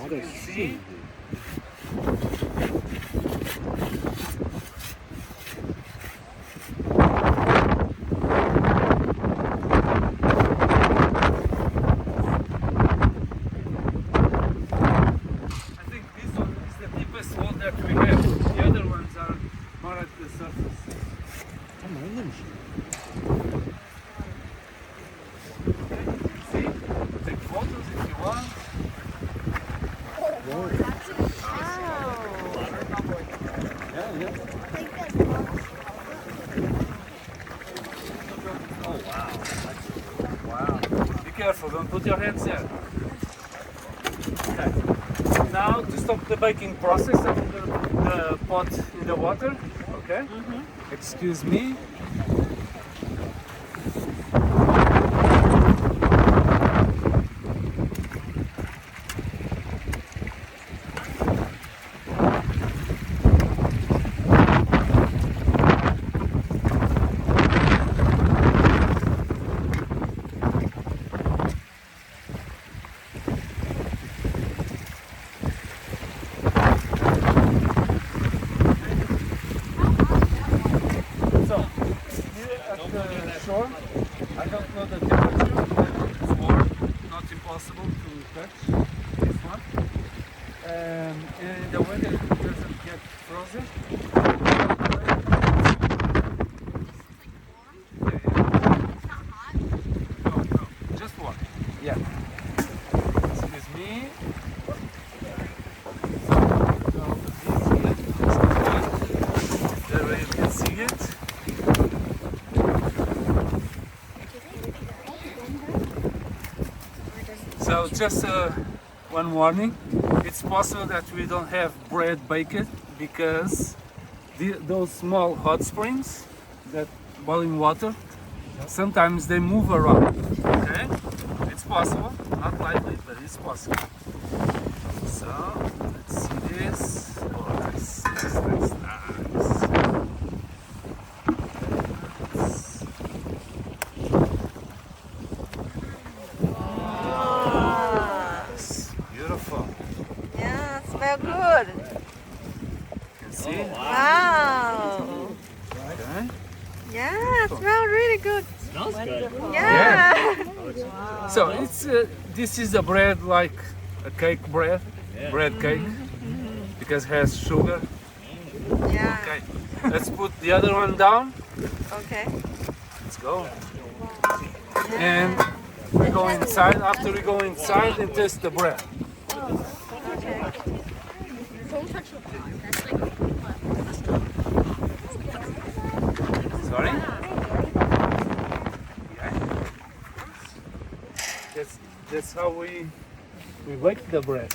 See? Careful, don't put your hands there. Okay. Now to stop the baking process, I'm going to put the pot in the water. Okay? Excuse me. I don't know the temperature, but it's warm, not impossible to touch this one. And the weather doesn't get frozen. No, just warm. Yeah. Excuse me. There you can see it. So just one warning, it's possible that we don't have bread baked because those small hot springs that boiling water, sometimes they move around, okay? It's possible, not likely, but it's possible. So, let's see this. Oh, that's nice. Good. You can see? Wow. Okay. Yeah, it smells really good. Smells good. Yeah. Wow. So it's this is a bread like a cake bread, bread cake, because it has sugar. Yeah. Okay. Let's put the other one down. Okay. Let's go. And we go inside. After we go inside and taste the bread. Sorry? That's how we bake the bread.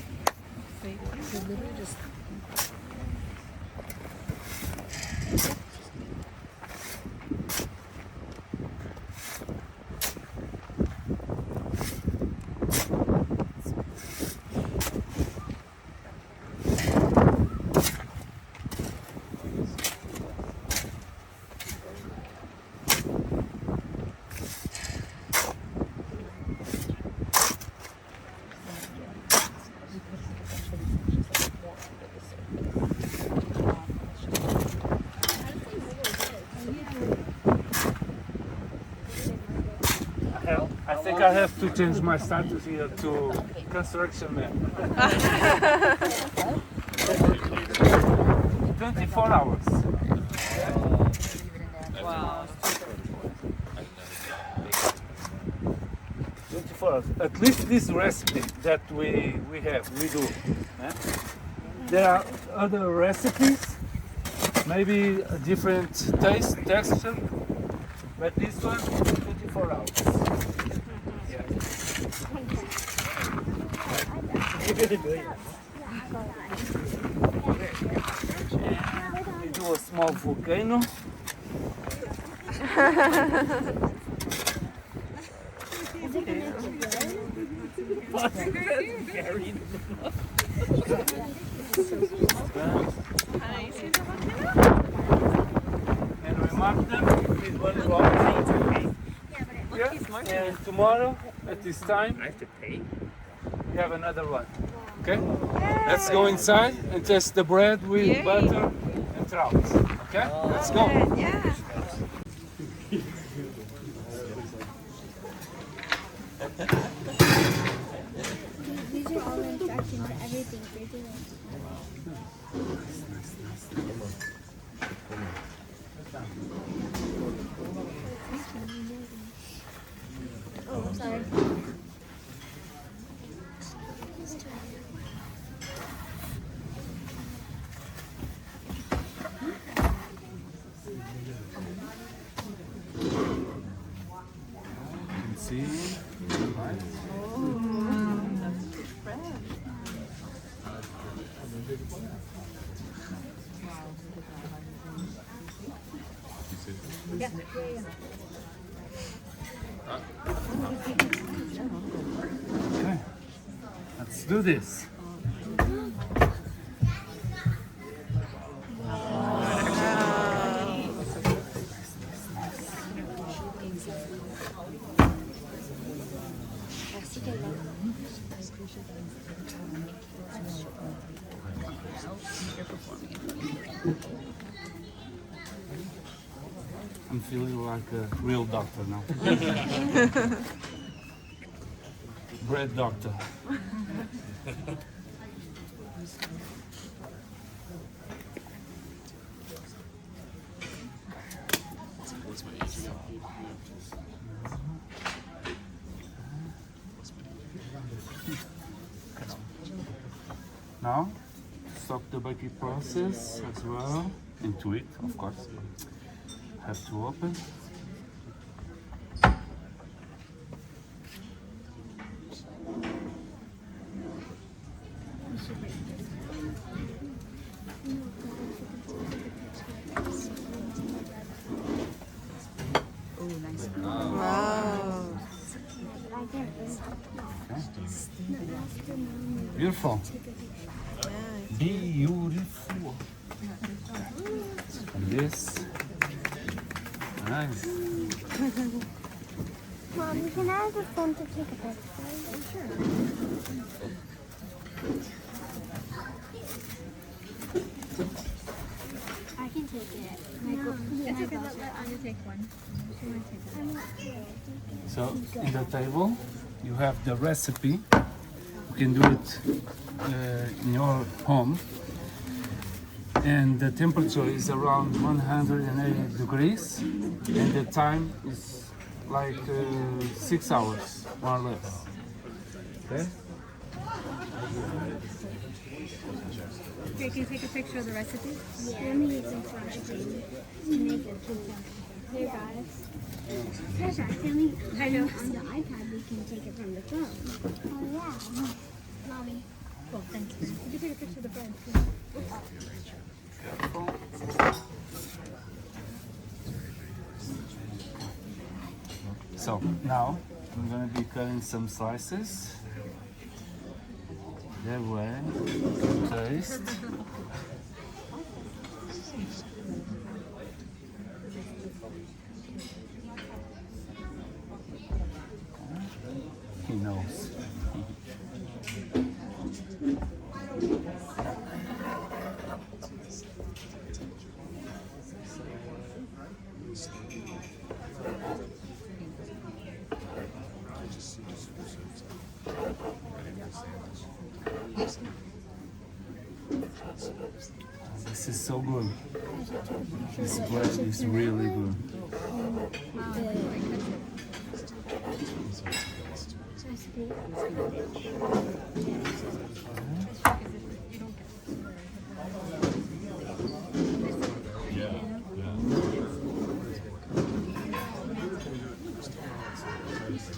I think I have to change my status here to construction man. 24 hours. Wow. 24 hours. At least this recipe that we do. There are other recipes, maybe a different taste, texture, but this one, 24 hours. We do a small volcano. And we mark them with one rock. Yeah. And tomorrow at this time, I have to pay? we have another one. Okay? Let's go inside and test the bread with Yay. butter and trout. Okay? Let's go. Yeah. These are all the instructions to everything we're doing. Oh, sorry. You can see. Okay, let's do this. I'm feeling like a real doctor now. Bread doctor. Now, stop the baking process as well. Into it, of course. Have to open. Wow. Beautiful. Beautiful. And this. Nice. Mom, can I have a phone to take a picture? Sure. I can take it. It's okay, let Anya take one. So, in the table, you have the recipe. You can do it in your home. And the temperature is around 180 degrees. And the time is like 6 hours, more or less. Okay? Okay, can you take a picture of the recipe? Yeah. Let me get some flash to make a pizza. Here, guys. Tasha, can we, I know. on the iPad, we can take it from the phone. Oh, yeah. Mommy. Cool, thanks. You can take a picture of the bread. So, now I'm going to be cutting some slices. That way, taste. He knows. This is so good. This bread is really good.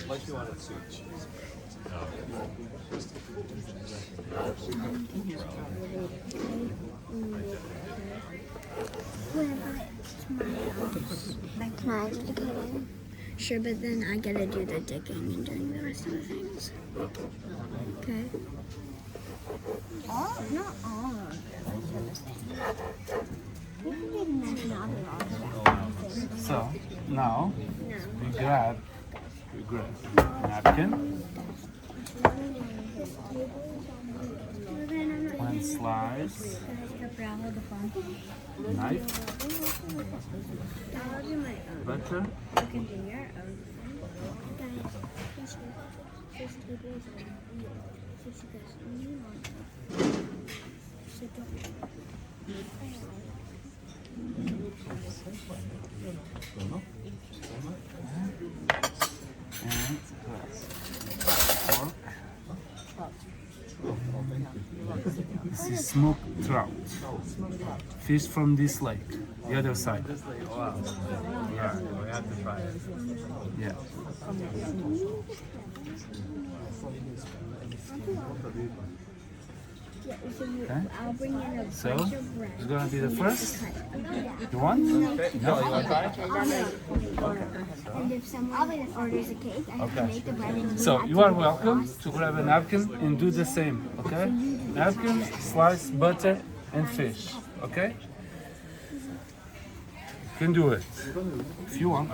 Like you wanted sweet cheese. Can I do the cutting? Sure, but then I gotta do the digging and doing the rest of the things. Okay. All? Not all of it. So now No. we grab napkin One slice. Hold the phone. Knife. I'll do my own. Butter. You can do your own. Guys, this table is on. So she goes, you want so don't. And pork. This is smoked trout. Fish from this lake. The other side. Wow. Yeah, we have to try it. Yeah. Okay. I'll bring in a So, bunch of bread. it's gonna be the first. You want? Okay. No, you want to try it? And if someone orders a cake, I have to make the bread and So you are welcome to grab a napkin and do the same, okay? Napkin, slice, butter, and fish, okay? You can do it if you want.